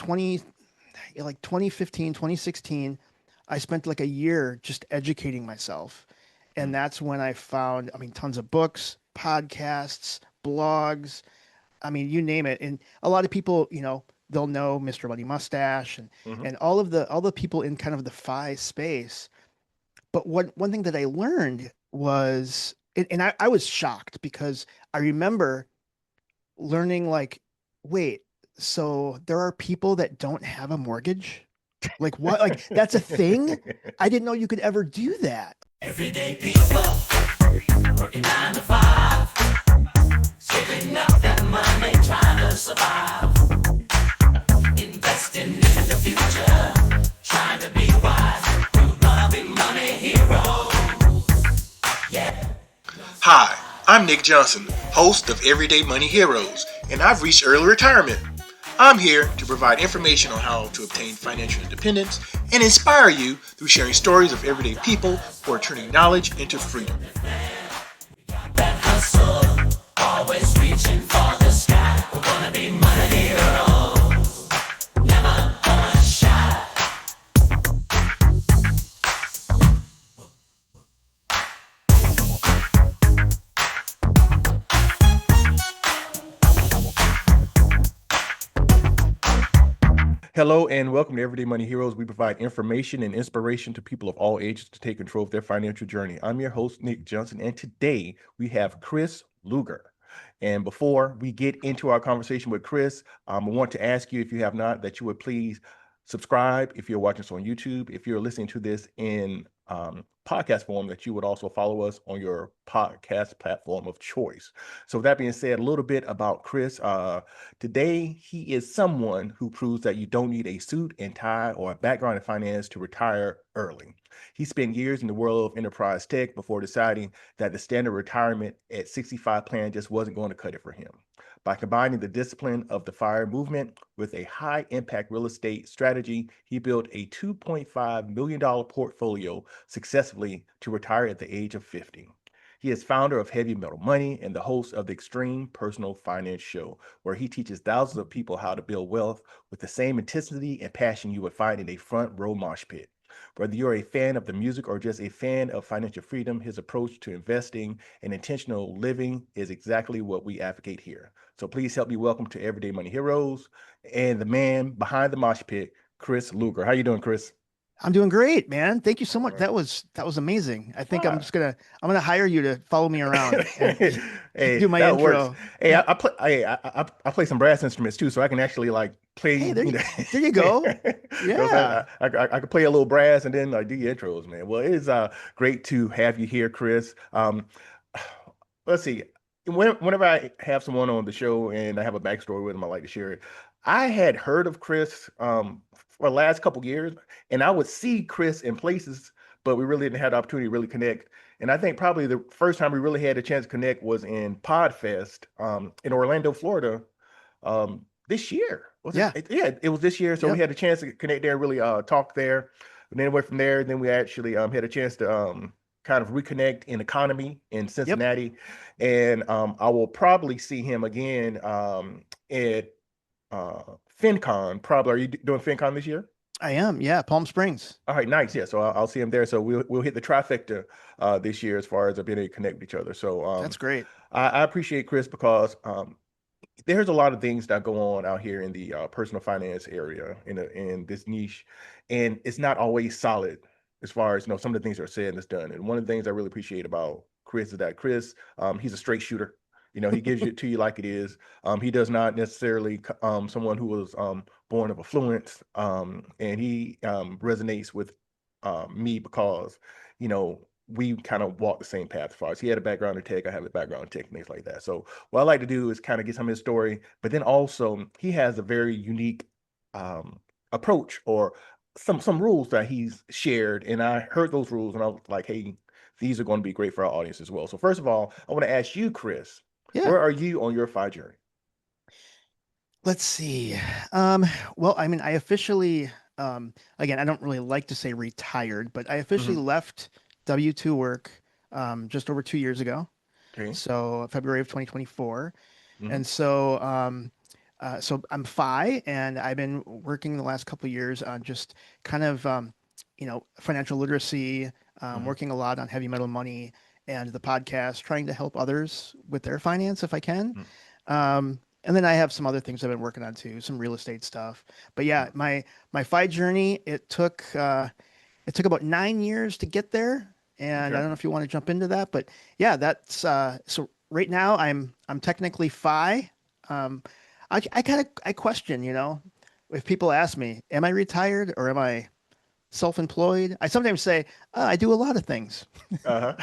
like 2015, 2016, I spent like a year just educating myself. And Mm. that's when I found, I mean, tons of books, podcasts, blogs, I mean, you name it. And a lot of people, they'll know Mr. Money Mustache Hmm. and all the people in kind of the FI space. But one thing that I learned was, and I was shocked because I remember learning like, wait, so there are people that don't have a mortgage? Like what? Like that's a thing? I didn't know you could ever do that. Everyday people working 9 to 5, saving up that money, trying to survive, investing in the future, trying to be wise, you gonna be money hero. Yeah. Hi, I'm Nick Johnson, host of Everyday Money Heroes, and I've reached early retirement. I'm here to provide information on how to obtain financial independence and inspire you through sharing stories of everyday people who are turning knowledge into freedom. That hustle, always reaching for the sky. We're gonna be money heroes, never gonna shy. Hello and welcome to Everyday Money Heroes. We provide information and inspiration to people of all ages to take control of their financial journey. I'm your host, Nick Johnson, and today we have Chris Luger. And before we get into our conversation with Chris, I want to ask you, if you have not, that you would please subscribe if you're watching us on YouTube. If you're listening to this in podcast form, that you would also follow us on your podcast platform of choice. So with that being said, a little bit about Chris. Today, he is someone who proves that you don't need a suit and tie or a background in finance to retire early. He spent years in the world of enterprise tech before deciding that the standard retirement at 65 plan just wasn't going to cut it for him. By combining the discipline of the FIRE movement with a high impact real estate strategy, he built a $2.5 million portfolio successfully to retire at the age of 50. He is founder of Heavy Metal Money and the host of the Extreme Personal Finance Show, where he teaches thousands of people how to build wealth with the same intensity and passion you would find in a front row mosh pit. Whether you're a fan of the music or just a fan of financial freedom, his approach to investing and intentional living is exactly what we advocate here. So please help me welcome to Everyday Money Heroes and the man behind the mosh pit, Chris Luger. How you doing, Chris? I'm doing great, man. Thank you so All much. right. That was amazing. I think Ah. I'm gonna hire you to follow me around and Hey, do my that works. intro. Hey, I play. I play some brass instruments too, so I can actually like play. Hey, You know, there you you go. know what I'm saying? Yeah. I can play a little brass and then like do your intros, man. Well, it is great to have you here, Chris. Let's see. Whenever I have someone on the show and I have a backstory with them, I like to share it. I had heard of Chris for the last couple years, and I would see Chris in places, but we really didn't have the opportunity to really connect. And I think probably the first time we really had a chance to connect was in Podfest in Orlando, Florida, this year. Was it? Yeah. Yeah, it was this year. So we Yep. had a chance to connect there and really talk there. And then went from there. Then we actually had a chance to kind of reconnect in economy in Yep. Cincinnati. And I will probably see him again at FinCon. Probably. Are you doing FinCon this year? I am. Yeah. Palm Springs. All right, nice. Yeah, so I'll see him there. So we'll hit the trifecta this year as far as being able to connect with each other. So That's great. I appreciate Chris because there's a lot of things that go on out here in the personal finance area in this niche, and it's not always solid as far as some of the things that are said and that's done. And one of the things I really appreciate about Chris is that Chris, he's a straight shooter. He gives it to you like it is. He does not necessarily someone who was born of affluence, and he resonates with me because you know we kind of walk the same path as far as he had a background in tech, I have a background in tech, and things like that. So what I like to do is kind of get some of his story, but then also he has a very unique approach or some rules that he's shared, and I heard those rules, and I was like, hey, these are going to be great for our audience as well. So first of all, I want to ask you, Chris, Yeah. where are you on your FI journey? Let's see. Um, well, I mean, I officially, again, I don't really like to say retired, but I officially Hmm. left W-2 work just over 2 years ago. Okay. So February of 2024. Hmm. And so, So I'm FI, and I've been working the last couple of years on just kind of, financial literacy, Hmm. working a lot on heavy metal money and the podcast, trying to help others with their finance if I can. And then I have some other things I've been working on too, some real estate stuff. But yeah, Hmm. my FI journey, it took about 9 years to get there, and I Okay. don't know if you want to jump into that, but yeah, that's so right now I'm technically FI. Um, I kind of I question, if people ask me, am I retired or am I self-employed? I sometimes say, I do a lot of things. Uh-huh.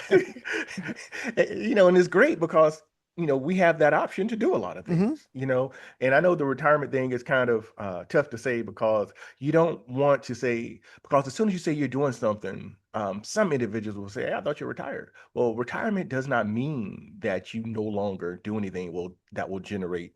And it's great because, we have that option to do a lot of Hmm. things, and I know the retirement thing is kind of tough to say because you don't want to say, because as soon as you say you're doing something, some individuals will say, "Hey, I thought you're retired." Well, retirement does not mean that you no longer do anything that will generate,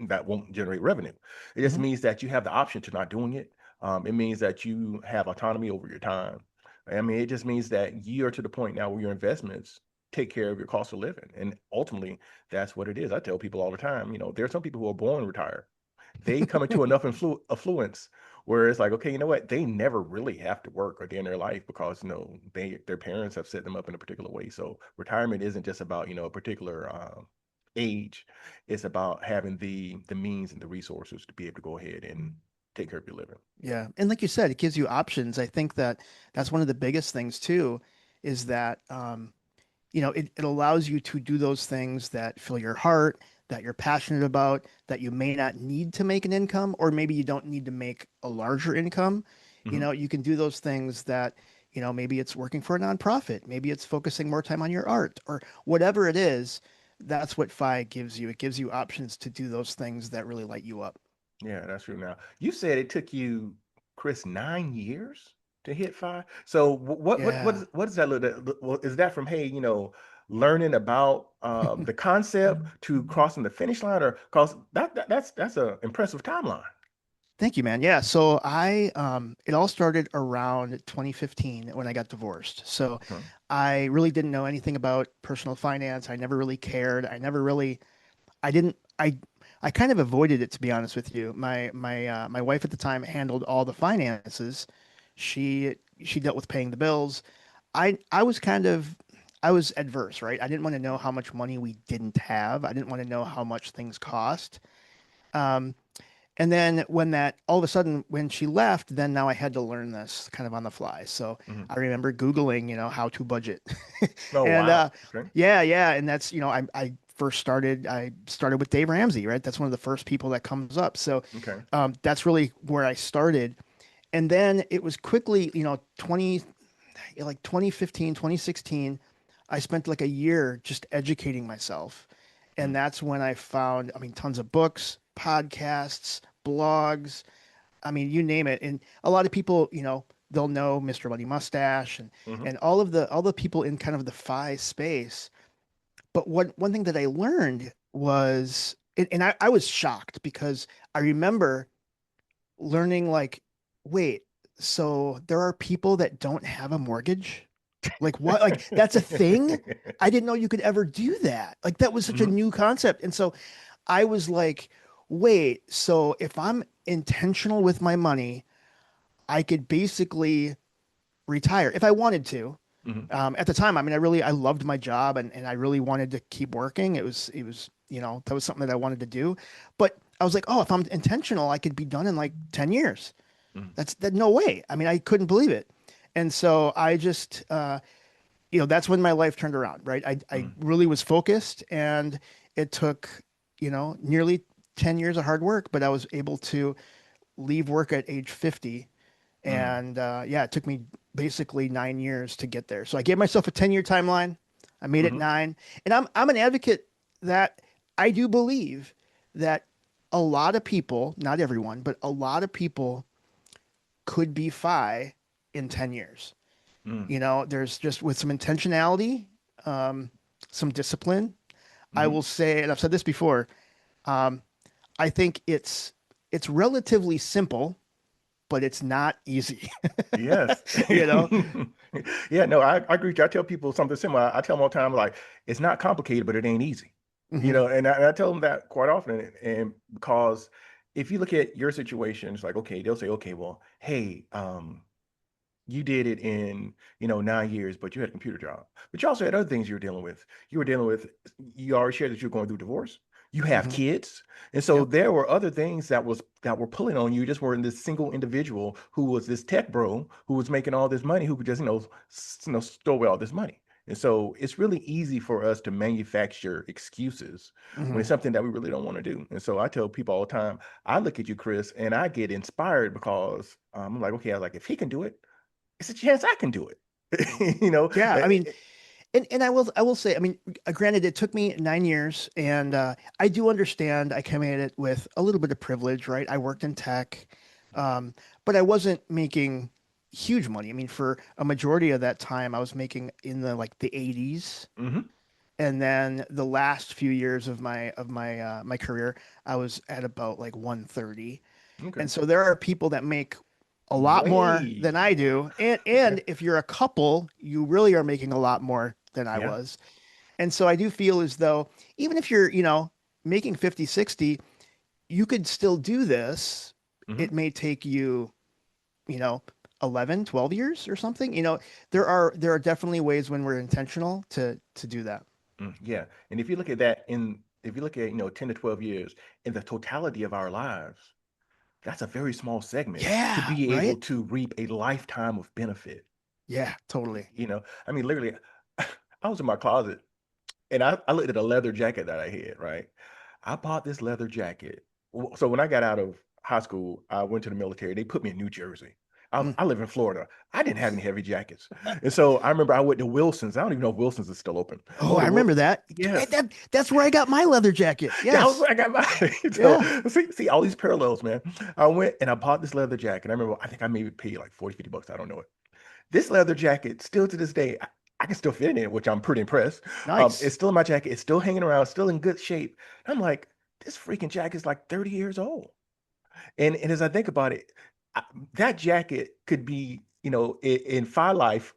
that won't generate revenue. It just Hmm. means that you have the option to not doing it. It means that you have autonomy over your time. I mean, it just means that you are to the point now where your investments take care of your cost of living. And ultimately, that's what it is. I tell people all the time, there are some people who are born retired. They come into enough affluence where it's like, okay, you know what? They never really have to work a day in their life because, their parents have set them up in a particular way. So retirement isn't just about, a particular age. It's about having the means and the resources to be able to go ahead and take care of your living. Yeah. And like you said, it gives you options. I think that that's one of the biggest things too, is that it allows you to do those things that fill your heart, that you're passionate about, that you may not need to make an income, or maybe you don't need to make a larger income. Hmm. You can do those things that, maybe it's working for a nonprofit, maybe it's focusing more time on your art, or whatever it is. That's what FI gives you. It gives you options to do those things that really light you up. Yeah, that's true. Now, you said it took you, Chris, 9 years to hit five. So Yeah. what does that well, is that from, hey, learning about the concept to crossing the finish line, or cause that's a impressive timeline. Thank you, man. Yeah, so it all started around 2015 when I got divorced. So Hmm. I really didn't know anything about personal finance. I never really cared. I didn't, I kind of avoided it, to be honest with you. My wife at the time handled all the finances. She dealt with paying the bills. I was I was adverse, right? I didn't want to know how much money we didn't have. I didn't want to know how much things cost. Um, and then all of a sudden, when she left, then now I had to learn this kind of on the fly. So Hmm. I remember Googling, how to budget. Oh, And wow. Okay. yeah, yeah. And that's, I started with Dave Ramsey, right? That's one of the first people that comes up. So Okay. that's really where I started. And then it was quickly, 2015, 2016, I spent like a year just educating myself. And Mm. that's when I found, I mean, tons of books, podcasts, blogs, I mean, you name it. And a lot of people, they'll know Mr. Money Mustache Hmm. and all the people in kind of the FI space. But one thing that I learned was, and I was shocked because I remember learning like, wait, so there are people that don't have a mortgage? Like what? Like that's a thing? I didn't know you could ever do that. Like that was such a Hmm. new concept. And so I was like, wait, so if I'm intentional with my money, I could basically retire if I wanted to. Hmm. At the time, I mean, I loved my job and I really wanted to keep working. It was, that was something that I wanted to do. But I was like, oh, if I'm intentional, I could be done in like 10 years. Hmm. No way. I mean, I couldn't believe it. And so I just, that's when my life turned around, right? I Hmm. really was focused and it took, nearly 10 years of hard work, but I was able to leave work at age 50. Hmm. And yeah, it took me basically 9 years to get there. So I gave myself a 10-year timeline. I made it Hmm. nine. And I'm an advocate that I do believe that a lot of people, not everyone, but a lot of people could be FI in 10 years. Hmm. There's just with some intentionality, um, some discipline. I Hmm. will say, and I've said this before, um, I think it's relatively simple, but it's not easy. Yes. you know? Yeah, no, I agree with you. I tell people something similar. I tell them all the time, like, it's not complicated, but it ain't easy. Hmm. And I tell them that quite often, and because if you look at your situation, it's like, okay, they'll say, okay, well, hey, you did it in 9 years, but you had a computer job, but you also had other things you were dealing with. You already shared that you're going through divorce, you have Hmm. kids, and so Yep. there were other things that were pulling on you. You just weren't this single individual who was this tech bro who was making all this money, who could just store away all this money. And so it's really easy for us to manufacture excuses when it's Hmm. something that we really don't want to do. And so I tell people all the time, I look at you, Chris, and I get inspired because I'm like, okay, I was like, if he can do it, it's a chance I can do it. you know, Yeah, Uh, I mean, and I will say, I mean, granted, it took me 9 years, and I do understand I came at it with a little bit of privilege, right? I worked in tech, but I wasn't making huge money. I mean, for a majority of that time, I was making in the 80s, mhm, and then the last few years of my career, I was at about like 130. okay, And so there are people that make a lot more than way, I do. And okay, and if you're a couple, you really are making a lot more than I yeah, was. And so I do feel as though even if you're, making 50, 60, you could still do this. mhm, It may take you, you know, 11, 12 years or something. There are definitely ways when we're intentional to do that. yeah. And if you look at that if you look at 10 to 12 years in the totality of our lives, that's a very small segment to Yeah, be able right? to reap a lifetime of benefit. Yeah, totally. I mean, literally, I was in my closet and I looked at a leather jacket that I had, right? I bought this leather jacket. So when I got out of high school, I went to the military. They put me in New Jersey. I, Mm. I live in Florida. I didn't have any heavy jackets. And so I remember I went to Wilson's. I don't even know if Wilson's is still open. I Oh, went I to Wil remember that. Yes. That's where I got my leather jacket. That was Yes. where I got mine. So Yeah. see all these parallels, man. I went and I bought this leather jacket. I remember I think I maybe paid like 40, $50. I don't know it. This leather jacket, still to this day, I can still fit in it, which I'm pretty impressed. It's Nice. still in my jacket. It's still hanging around, still in good shape. I'm like, this freaking jacket is like 30 years old. And as I think about it, I, that jacket could be, in Fi Life,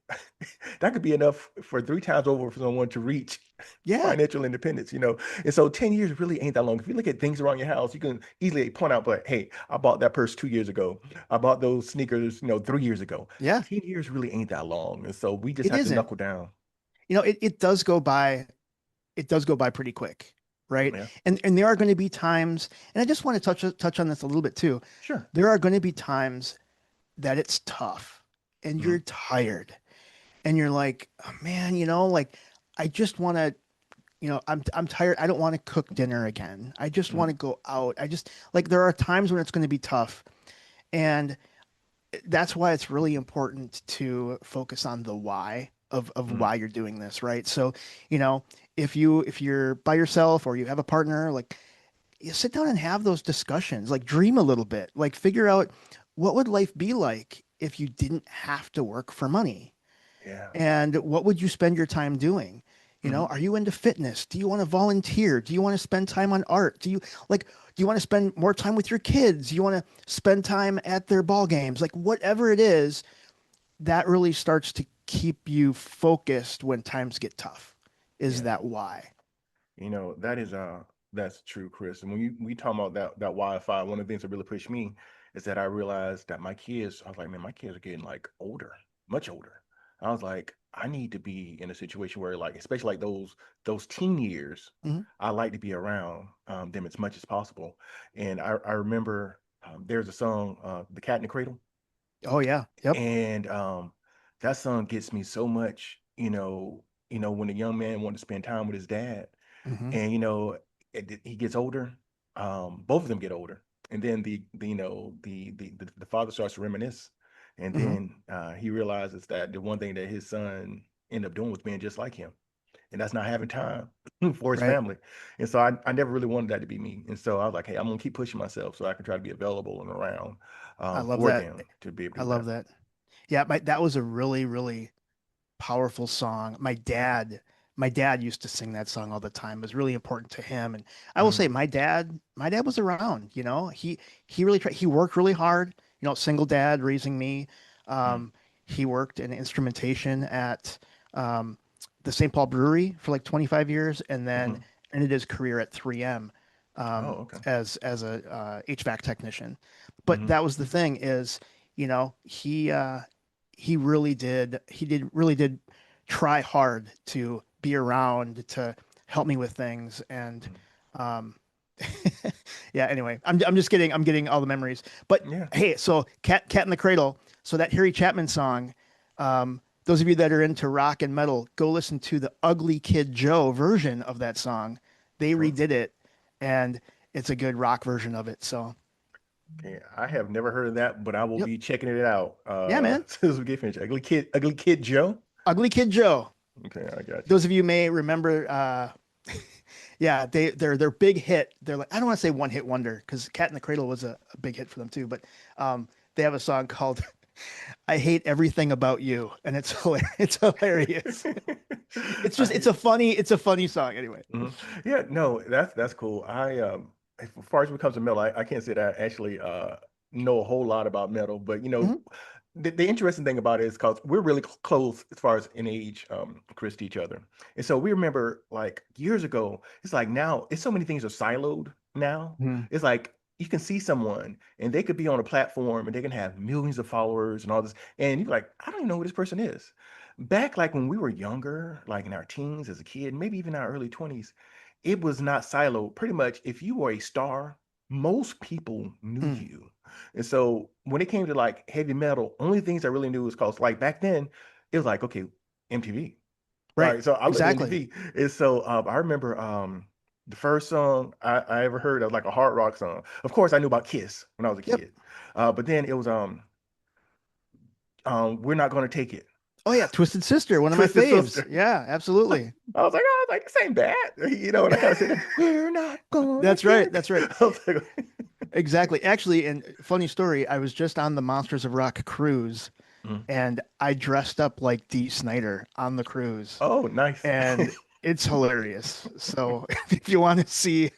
that could be enough for 3 times over for someone to reach Yeah. financial independence. And so 10 years really ain't that long. If you look at things around your house, you can easily point out, but hey, I bought that purse 2 years ago. I bought those sneakers, 3 years ago. Yeah. 10 years really ain't that long. And so we just It have to isn't. knuckle down. It does go by. It does go by pretty quick, right? Yeah, And there are going to be times, and I just want to touch on this a little bit too. sure. There are going to be times that it's tough and Hmm. you're tired and you're like, oh, man, like I just want to, I'm tired. I don't want to cook dinner again. I just Hmm. want to go out. I just like there are times when it's going to be tough. And that's why it's really important to focus on the why of Hmm. why you're doing this, right? So, you know, if you're by yourself or you have a partner, like you sit down and have those discussions, like dream a little bit, like figure out what would life be like if you didn't have to work for money? Yeah. And what would you spend your time doing? Hmm. Are you into fitness? Do you want to volunteer? Do you want to spend time on art? Do you want to spend more time with your kids? Do you want to spend time at their ball games? Like whatever it is, that really starts to keep you focused when times get tough. Is Yeah. that why? That's true, Chris. And when we talk about that Wi-Fi, one of the things that really pushed me is that I realized that I was like, man, my kids are getting like older, much older. I was like, I need to be in a situation where like, especially like those teen years, Mhm. I like to be around them as much as possible. And I remember there's a song, The Cat in the Cradle. Oh yeah. Yep. And that song gets me so much, when a young man wanted to spend time with his dad Hmm. and he gets older, both of them get older, and then the father starts to reminisce, and Hmm. then he realizes that the one thing that his son ended up doing was being just like him, and that's not having time for his Right. family. And so I never really wanted that to be me, and so I was like, hey, I'm gonna keep pushing myself so I can try to be available and around I love for that. them to be able to I do love that. that. Yeah, that was a really, really powerful song. My dad used to sing that song all the time. It was really important to him. And I will say Mm, my dad was around, he really tried, he worked really hard, single dad raising me. mm, He worked in instrumentation at um, the St. Paul Brewery for like 25 years and then mhm, ended his career at 3M Oh, okay. as a HVAC technician. But Hmm. that was the thing is, he really did try hard to be around to help me with things and um yeah, anyway, I'm getting all the memories. But Yeah. hey, so Cat in the Cradle, so that Harry Chapman song, those of you that are into rock and metal, go listen to the Ugly Kid Joe version of that song. They Oh, redid it, and it's a good rock version of it. So, okay. I have never heard of that, but I will yep. be checking it out. Yeah, man. As soon as we get finished. Ugly Kid Joe. Ugly Kid Joe. Okay, I got you. Those of you may remember, yeah, their big hit. They're like, I don't want to say one hit wonder because Cat in the Cradle was a big hit for them too, but they have a song called "I Hate Everything About You," and it's hilarious. It's hilarious. I, It's a funny song anyway. mhm. Yeah, no, that's cool. As far as when it comes to metal, I can't say that I actually know a whole lot about metal, but Mhm. the interesting thing about it is because we're really close as far as in age, Chris, to each other. And so we remember like years ago, it's like now it's so many things are siloed now. Mhm. It's like you can see someone and they could be on a platform and they can have millions of followers and all this, and you're like, I don't even know who this person is. Back like when we were younger, like in our teens as a kid, maybe even our early 20s, it was not siloed. Pretty much, if you were a star, most people knew Mm. you. And so when it came to like heavy metal, only things I really knew was cause like back then, it was like, okay, MTV. All Right. right, so I looked at Exactly. MTV. And so I remember the first song I ever heard of like a hard rock song. Of course, I knew about Kiss when I was a Yep. kid. But then it was We're Not Gonna Take It. Oh yeah, Twisted Sister, one of my Twisted faves. Sister. Yeah, absolutely. I was like, this ain't bad. And I kind of said, we're not gonna That's right. get. That's right. I was like, Exactly. Actually, and funny story, I was just on the Monsters of Rock cruise Mhm. and I dressed up like Dee Snider on the cruise Oh, nice. and it's hilarious. So if you want to see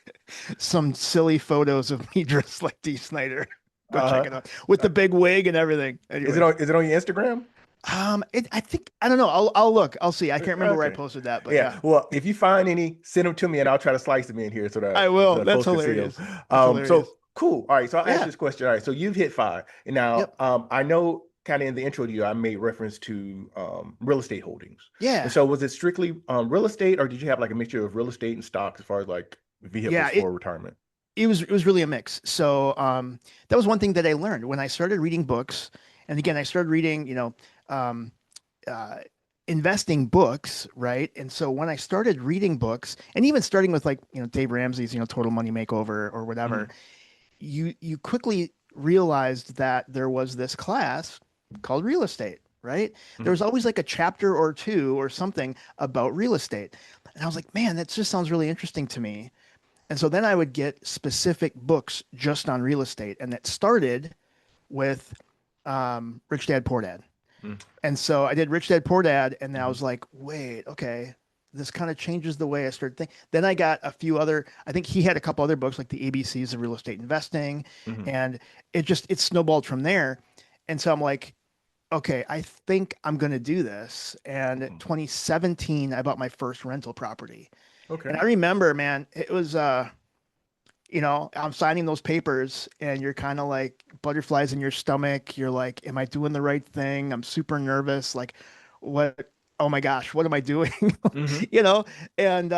some silly photos of me dressed like Dee Snider, go check Uh, it out with the big wig and everything. Anyway, is it on your Instagram? I think I don't know. I'll look. I'll see. I can't remember where I Okay. posted that, but Yeah. yeah, Well, if you find any, send them to me and I'll try to slice them in here I will. so that That's folks can see them. hilarious. That's hilarious. So cool. All right. So I'll ask you Yeah. this question. All right. So you've hit five. And now Yep. I know kind of in the intro to you, I made reference to real estate holdings. And Yeah. so was it strictly real estate or did you have like a mixture of real estate and stocks as far as like Yeah. vehicles for retirement? It was really a mix. So that was one thing that I learned when I started reading books. And again, I started reading, um, uh, investing books, right? And so when I started reading books, and even starting with like, Dave Ramsey's, Total Money Makeover or whatever, Hmm. you quickly realized that there was this class called real estate, right? There was Hmm. always like a chapter or two or something about real estate. And I was like, man, that just sounds really interesting to me. And so then I would get specific books just on real estate. And that started with Rich Dad Poor Dad. And so I did Rich Dad Poor Dad, and then I Hmm. was like, wait, okay, this kind of changes the way I started thinking. Then I got a few other, I think he had a couple other books like the ABCs of real estate investing, Hmm. and it snowballed from there. And so I'm like, okay, I think I'm going to do this. And Hmm. 2017, I bought my first rental property. And Okay. I remember, man, it was I'm signing those papers and you're kind of like butterflies in your stomach. You're like, am I doing the right thing? I'm super nervous. Like, what? Oh my gosh, what am I doing? Hmm. You know? And,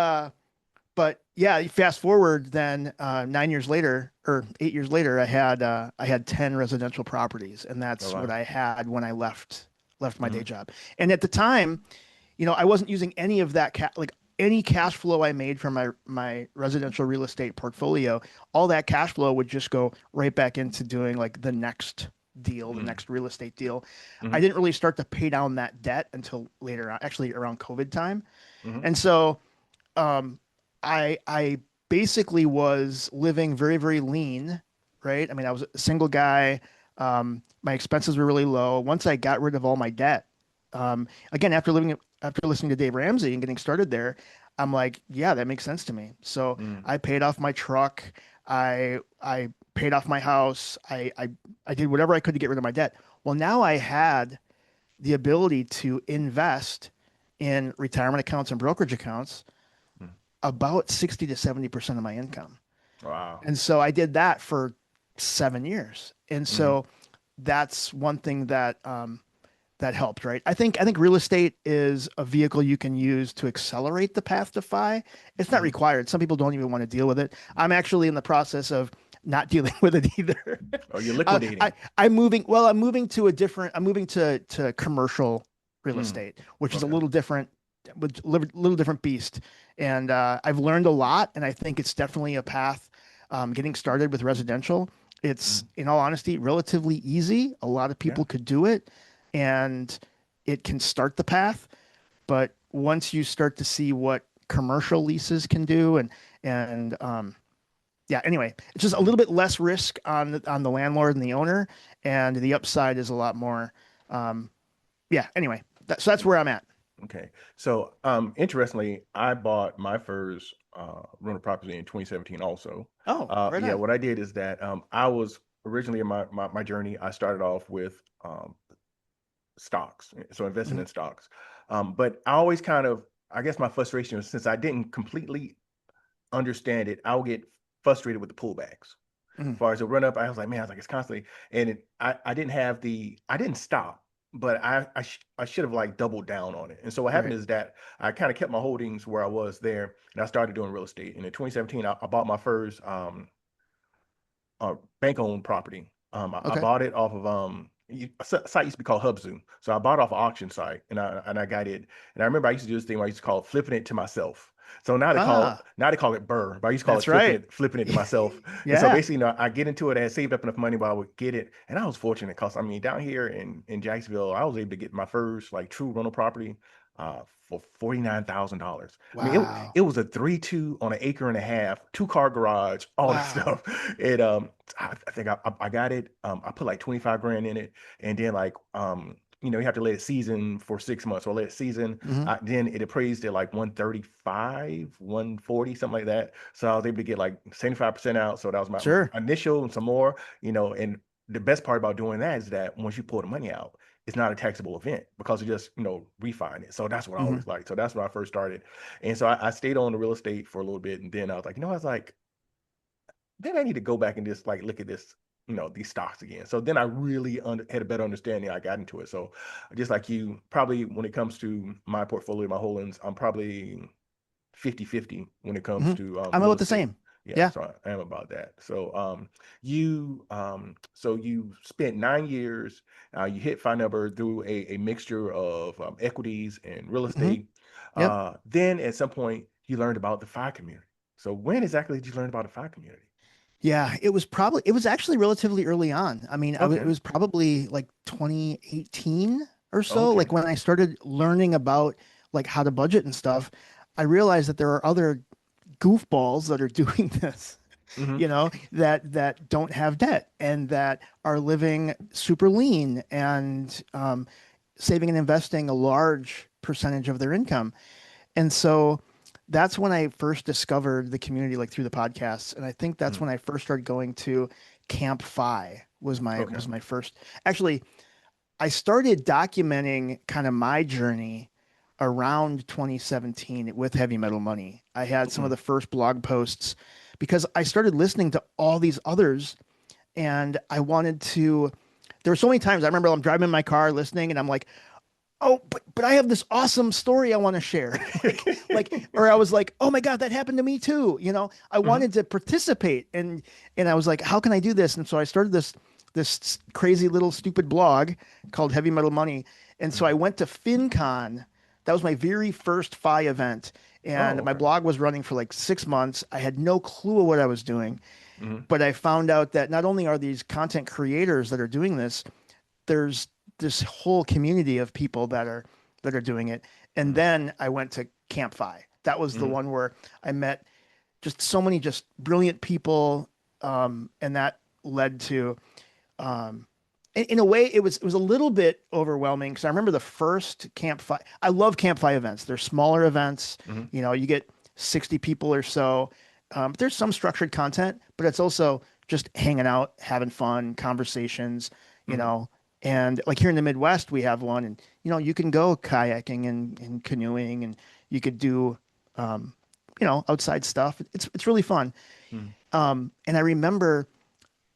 but yeah, you fast forward then 9 years later or 8 years later, I had 10 residential properties and Oh, that's what wow. I had when I left my day Hmm. job. And at the time, I wasn't using any of that like any cash flow I made from my residential real estate portfolio, all that cash flow would just go right back into doing like the next deal, the Hmm. next real estate deal. I Hmm. didn't really start to pay down that debt until later on, actually around COVID time. Hmm. And so um I basically was living very, very lean, right? I mean, I was a single guy. My expenses were really low. Once I got rid of all my debt, again, after listening to Dave Ramsey and getting started there, I'm like, yeah, that makes sense to me. So Hmm. I paid off my truck. I paid off my house. I did whatever I could to get rid of my debt. Well, now I had the ability to invest in retirement accounts and brokerage accounts about 60 to 70% of my income. Wow. And so I did that for 7 years. And Hmm. so that's one thing that that helped, right? I think real estate is a vehicle you can use to accelerate the path to FI. It's not Hmm. required. Some people don't even want to deal with it. I'm actually in the process of not dealing with it either. Oh, you're uh, I liquidating. I'm moving. Well, I'm moving to a different. I'm moving to commercial real Mm. estate, which is a Okay. little different, with little different beast. And I've learned a lot, and I think it's definitely a path. Getting started with residential, it's Mm. in all honesty relatively easy. A lot of Yeah. people could do it, and it can start the path. But once you start to see what commercial leases can do, and yeah, anyway, it's just a Mm. little bit less risk on the landlord and the owner, and the upside is a lot more. Um, yeah, anyway, so that's where I'm at. Okay. So, interestingly, I bought my first rental property in 2017 also. Oh, right Yeah, on. what I did is that I was originally in my journey, I started off with stocks, so investing Mhm. in stocks. But I always kind of, I guess my frustration was since I didn't completely understand it, I'll get frustrated with the pullbacks. As Mhm. far as the run up, I was like, man, I was like, it's constantly, and I didn't have I didn't stop, but I should have like doubled down on it. And so what happened Right. is that I kind of kept my holdings where I was there, and I started doing real estate. And in 2017, I bought my first bank owned property. I Okay. bought it off of a site used to be called Hubzu. So I bought it off an auction site, and I got it. And I remember I used to do this thing where I used to call it flipping it to myself. So Ah, now they call it Burr, but I used to call it that's right. flipping it to myself. And so Yeah. basically, I get into it. I had saved up enough money where I would get it, and I was fortunate because I mean, down here in Jacksonville, I was able to get my first like true rental property for $49,000. I mean, Wow. it was a 3-2 on an acre and a half, 2-car garage, all that Wow. stuff. It I think I got it. I put like 25 grand in it, and then like you have to let it season for 6 months. So I let it season. Hmm. Then it appraised at like 135, 140, something like that. So I was able to get like 75% out. So that was my Sure. initial and some more, and the best part about doing that is that once you pull the money out, it's not a taxable event because you just, refine it. So that's what I Hmm. always like. So that's when I first started. And so I stayed on the real estate for a little bit. And then I was like, I was like, then I need to go back and just like look at this, these stocks again. So then I really had a better understanding. I got into it. So just like you, probably when it comes to my portfolio, my holdings, I'm probably 50-50 when it comes Hmm. to I'm real about the estate. same. Yeah, Yeah. so I am about that. So you spent 9 years, you hit find number through a mixture of equities and real Hmm. estate. Yep. Then at some point you learned about the FI community. So when exactly did you learn about the FI community? Yeah, it was actually relatively early on. I mean, it Okay. was probably like 2018 or so, Okay. like when I started learning about like how to budget and stuff. I realized that there are other goofballs that are doing this, Hmm. that don't have debt and that are living super lean and saving and investing a large percentage of their income. And so that's when I first discovered the community, like through the podcasts. And I think that's Hmm. when I first started going to Camp FI Okay. was my first. Actually, I started documenting kind of my journey around 2017 with Heavy Metal Money. I had some of Hmm. the first blog posts because I started listening to all these others, and I wanted to. There were so many times I remember I'm driving in my car listening, and I'm like, oh, but I have this awesome story I want to share. Or I was like, oh my God, that happened to me too. I Hmm. wanted to participate, and I was like, how can I do this? And so I started this crazy little stupid blog called Heavy Metal Money. And so I went to FinCon. That was my very first FI event. Oh, And my okay. blog was running for like 6 months. I had no clue what I was doing, Hmm. but I found out that not only are these content creators that are doing this, there's this whole community of people that are doing it. And Hmm. then I went to Camp FI. That was the Hmm. one where I met just so many just brilliant people, and that led to, um, in a way, it was a little bit overwhelming because I remember the first Camp FI. I love Camp FI events. They're smaller events. Hmm. You get 60 people or so. There's some structured content, but it's also just hanging out, having fun, conversations, you Hmm. know. And like here in the Midwest, we have one, and you can go kayaking and canoeing, and you could do, um, outside stuff. It's really fun. Mm, And I remember,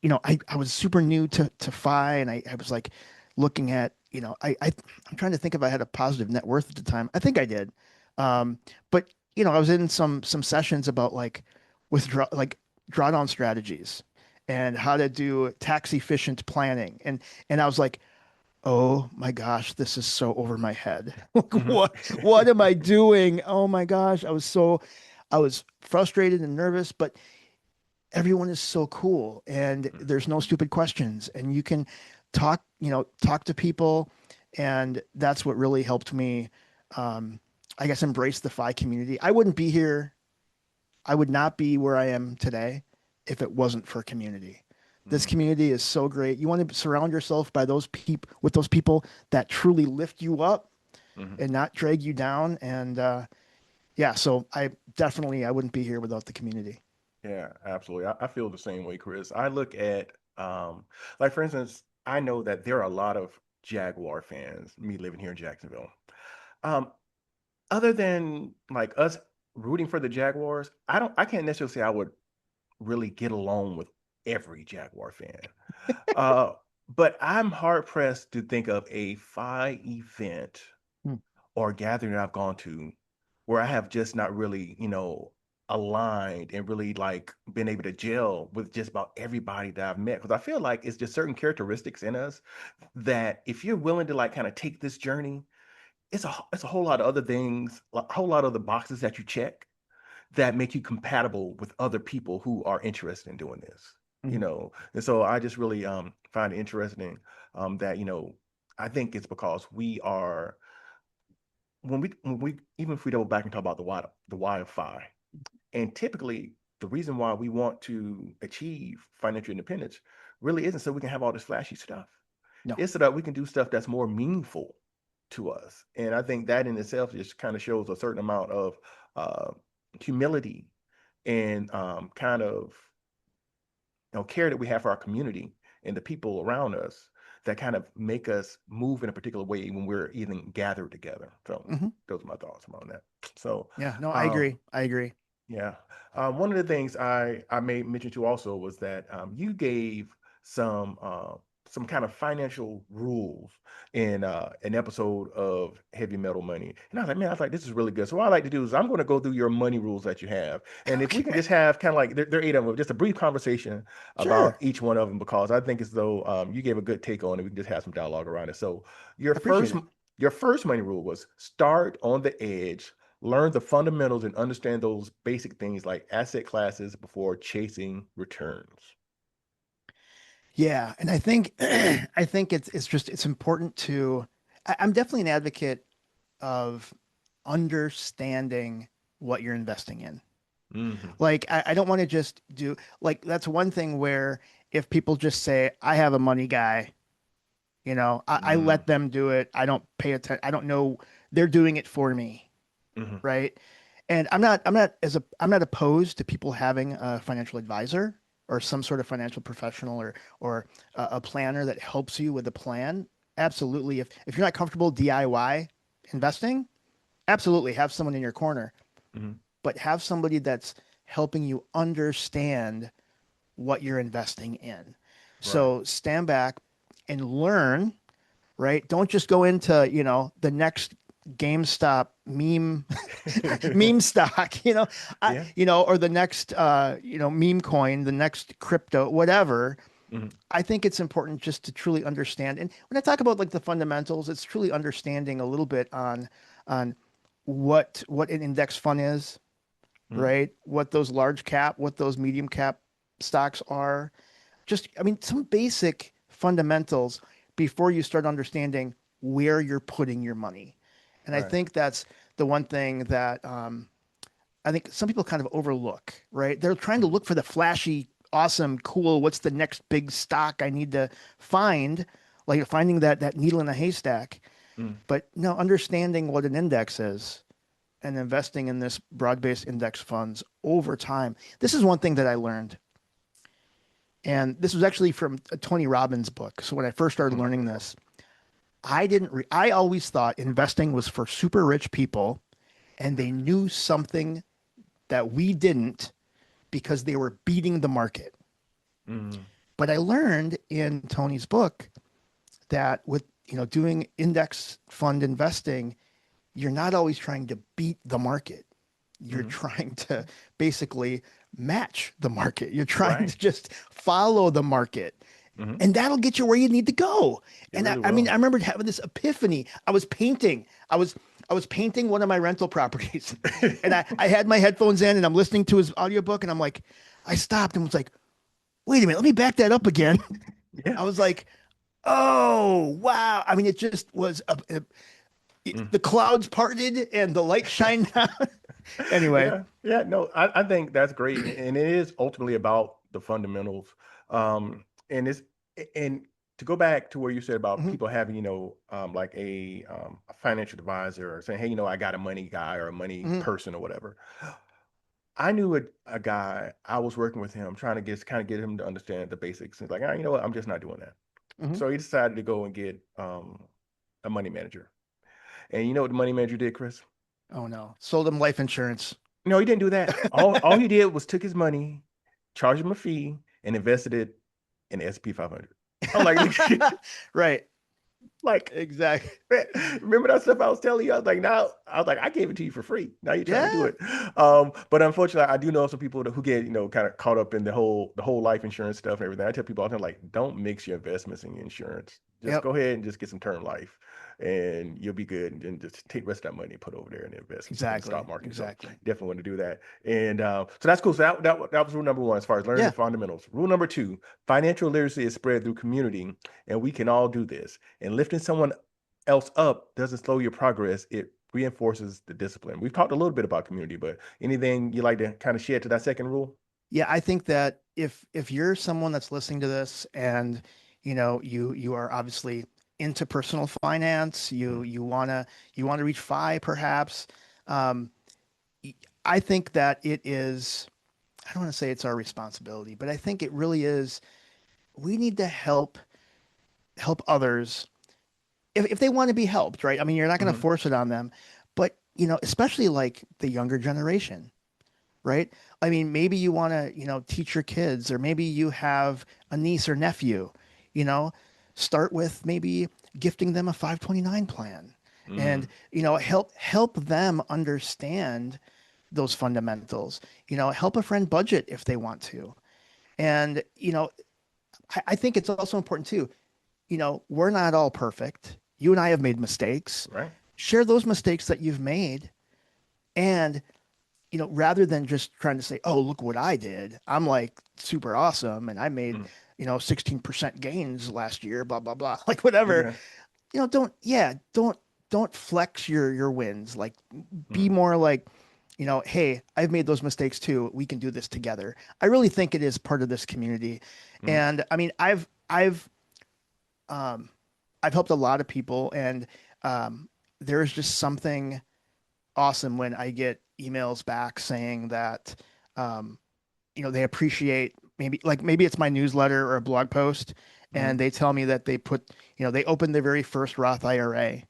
I was super new to FI, and I was like looking at, I'm trying to think if I had a positive net worth at the time. I think I did. But I was in some sessions about like drawdown strategies and how to do tax efficient planning. And I was like, oh my gosh, this is so over my head. Like, mhm. what am I doing? Oh my gosh. I was frustrated and nervous, but everyone is so cool and there's no stupid questions and you can talk to people. And that's what really helped me, um, I guess, embrace the FI community. I would not be where I am today if it wasn't for community. This Mm, community is so great. You want to surround yourself by those people that truly lift you up mhm. and not drag you down. And yeah, so I wouldn't be here without the community. Yeah, absolutely. I feel the same way, Chris. I look at, like for instance, I know that there are a lot of Jaguar fans, me living here in Jacksonville. Um, Other than like us rooting for the Jaguars, I can't necessarily say I would really get along with every Jaguar fan. Uh, but I'm hard pressed to think of a FI event Hmm. or gathering I've gone to where I have just not really, aligned and really like been able to gel with just about everybody that I've met. Because I feel like it's just certain characteristics in us that if you're willing to like kind of take this journey, it's a whole lot of other things, a whole lot of the boxes that you check that make you compatible with other people who are interested in doing this. Mhm. And so I just really find it interesting that I think it's because we are when we even if we double back and talk about the why of FI, and typically the reason why we want to achieve financial independence really isn't so we can have all this flashy stuff. No. It's so that we can do stuff that's more meaningful to us. And I think that in itself just kind of shows a certain amount of uh, humility and kind of care that we have for our community and the people around us that kind of make us move in a particular way when we're even gathered together. So Hmm. those are my thoughts on that. So Yeah, no, I um, agree. I agree. yeah. One of the things I made mention to also was that you gave some uh, some kind of financial rules in an episode of Heavy Metal Money, and I was like, man, I was like, this is really good. So what I like to do is I'm going to go through your money rules that you have, and if we can Okay. just have kind of like there are eight of them, just a brief conversation about Sure. each one of them, because I think as though you gave a good take on it. We can just have some dialogue around it. So your I appreciate first it. your first money rule was start on the edge, learn the fundamentals and understand those basic things like asset classes before chasing returns. Yeah, and I think I think it's important to I'm definitely an advocate of understanding what you're investing in. Hmm. Like I don't want to just do like that's one thing where if people just say, I have a money guy, I Mm-hmm. let them do it. I don't pay attention. I don't know. They're doing it for me, Hmm. right? And I'm not opposed to people having a financial advisor or some sort of financial professional or a planner that helps you with a plan. Absolutely. If you're not comfortable DIY investing, absolutely have someone in your corner, Hmm. but have somebody that's helping you understand what you're investing in. Right. So stand back and learn, right? Don't just go into, the next GameStop meme stock, Yeah. or the next meme coin, the next crypto, whatever. Hmm. I think it's important just to truly understand. And when I talk about like the fundamentals, it's truly understanding a little bit on what an index fund is, Hmm. right? What those medium cap stocks are. Just, I mean, some basic fundamentals before you start understanding where you're putting your money. And I Right. think that's the one thing that I think some people kind of overlook, right? They're trying to Hmm. look for the flashy, awesome, cool, what's the next big stock I need to find, like finding that needle in a haystack. Hmm. But no, understanding what an index is and investing in this broad-based index funds over time. This is one thing that I learned. And this was actually from a Tony Robbins book. So when I first started Hmm. learning this, I always thought investing was for super rich people and they knew something that we didn't because they were beating the market. Mm, But I learned in Tony's book that with, doing index fund investing, you're not always trying to beat the market. You're mm, trying to basically match the market. You're trying right. to just follow the market. Hmm. And that'll get you where you need to go. It And I, really I mean, I will. remember having this epiphany. I was painting. I was painting one of my rental properties. And I had my headphones in and I'm listening to his audiobook and I'm like, I stopped and was like, wait a minute, let me back that up again. Yeah. I was like, oh, wow. I mean, it just was Mm. the clouds parted and the light shined down. Anyway. Yeah, yeah, no, I think that's great, and it is ultimately about the fundamentals. And it's and to go back to where you said about Mhm, people having, like a financial advisor or saying, hey, I got a money guy or a money mhm, person or whatever. I knew a guy. I was working with him, trying to get him to understand the basics. He's like, you know what? I'm just not doing that. mhm. So he decided to go and get a money manager. And you know what the money manager did, Chris? Oh no. Sold him life insurance. No, he didn't do that. All he did was took his money, charged him a fee, and invested it in the S&P 500. I'm like, Right. like, Exactly. man, remember that stuff I was telling you? I was like, I gave it to you for free. Now you're trying to do Yeah. it. But unfortunately, I do know some people who get, kind of caught up in the whole life insurance stuff and everything. I tell people all the time, like, don't mix your investments and your insurance. Just Yep. go ahead and just get some term life and you'll be good. And then just take the rest of that money and put it over there and invest in the stock Exactly. market. So Exactly. definitely want to do that. And so that's cool. So that was rule number one as far as learning the Yeah. fundamentals. Rule number two, financial literacy is spread through community, and we can all do this. And lifting someone else up doesn't slow your progress. It reinforces the discipline. We've talked a little bit about community, but anything you like to kind of shed to that second rule? Yeah, I think that if you're someone that's listening to this and you are obviously into personal finance, Mm, you wanna reach FI perhaps. Um, I think that it is, I don't want to say it's our responsibility, but I think it really is. We need to help others if they want to be helped, right? I mean, you're not going to mhm, force it on them, but especially like the younger generation, right? I mean, maybe you want to, teach your kids, or maybe you have a niece or nephew, you know, start with maybe gifting them a 529 plan and, mhm, help them understand those fundamentals, help a friend budget if they want to. And, I think it's also important too, we're not all perfect. You and I have made mistakes. right. Share those mistakes that you've made. And, rather than just trying to say, oh, look what I did. I'm like super awesome. And I made, Mm, 16% gains last year, blah, blah, blah. Like whatever, okay. don't flex your wins. Like be Mm, more like, hey, I've made those mistakes too. We can do this together. I really think it is part of this community. mhm, And I mean, um, I've helped a lot of people, and there is just something awesome when I get emails back saying that um, they appreciate, maybe it's my newsletter or a blog post, and mhm. they tell me that they opened their very first Roth IRA,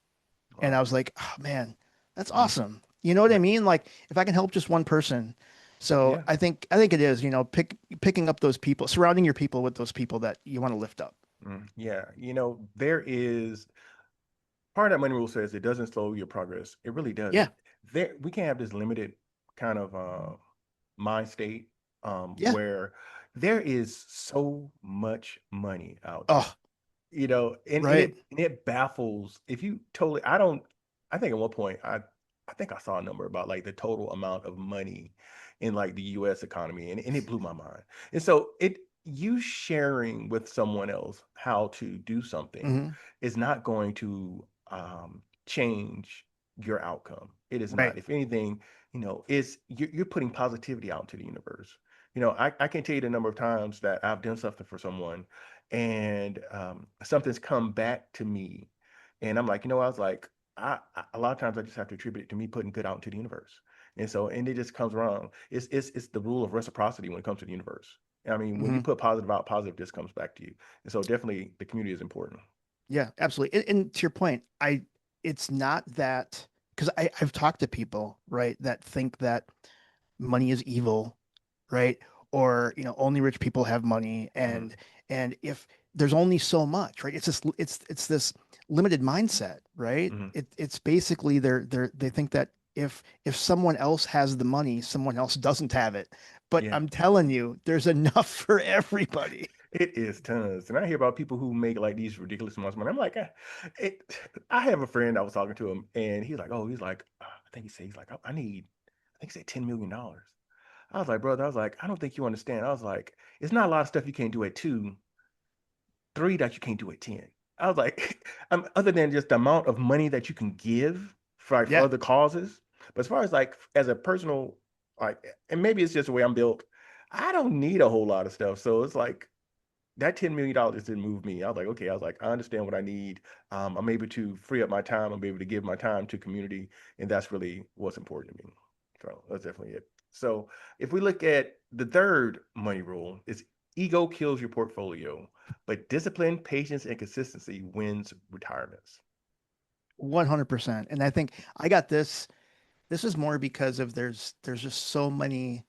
and I Wow. was like, oh man, that's Mm, awesome. You know what I yeah. mean? Like if I can help just one person. So Yeah. I think it is, picking up those people, surrounding your people with those people that you want to lift up. Yeah. There is part of that money rule says it doesn't slow your progress. It really Yeah. doesn't. We can't have this limited kind of mind state Yeah. where there is so much money out there. Oh, And right. it baffles if you totally I don't I think at one point I think I saw a number about like the total amount of money in like the US economy, and it blew my mind. And so it you sharing with someone else how to do something Hmm. is not going to change your outcome. It is Right. not. If anything, is you're putting positivity out into the universe. I can't tell you the number of times that I've done something for someone and something's come back to me, and I'm like, I was like, a lot of times I just have to attribute it to me putting good out into the universe, and it just comes around. It's the rule of reciprocity when it comes to the universe. I mean, when you Hmm. put positive out, positive just comes back to you, and so definitely the community is important. Yeah, absolutely. And to your point, it's not that because I've talked to people, right, that think that money is evil, right? Or, only rich people have money. Mhm. And if there's only so much, right? It's this limited mindset, right? Mhm. It's basically they think that if someone else has the money, someone else doesn't have it. But Yeah. I'm telling you, there's enough for everybody. It is tons. And I hear about people who make like these ridiculous amounts of money. I'm like, it, I have a friend I was talking to him and he's like, I think he said, he's like, I need, I think he said $10 million. I was like, brother, I was like, I don't think you understand. I was like, it's not a lot of stuff you can't do at two, three that you can't do at 10. I was like, other than just the amount of money that you can give for like for Yeah. other causes. But as far as like as a personal, like, and maybe it's just the way I'm built, I don't need a whole lot of stuff. So it's like, that $10 million didn't move me. I was like, okay, I was like, I understand what I need. I'm able to free up my time. I'm able to give my time to community, and that's really what's important to me. So that's definitely it. So if we look at the third money rule, is ego kills your portfolio, but discipline, patience, and consistency wins retirements. 100%. And I think I got this. This is more because of there's just so many,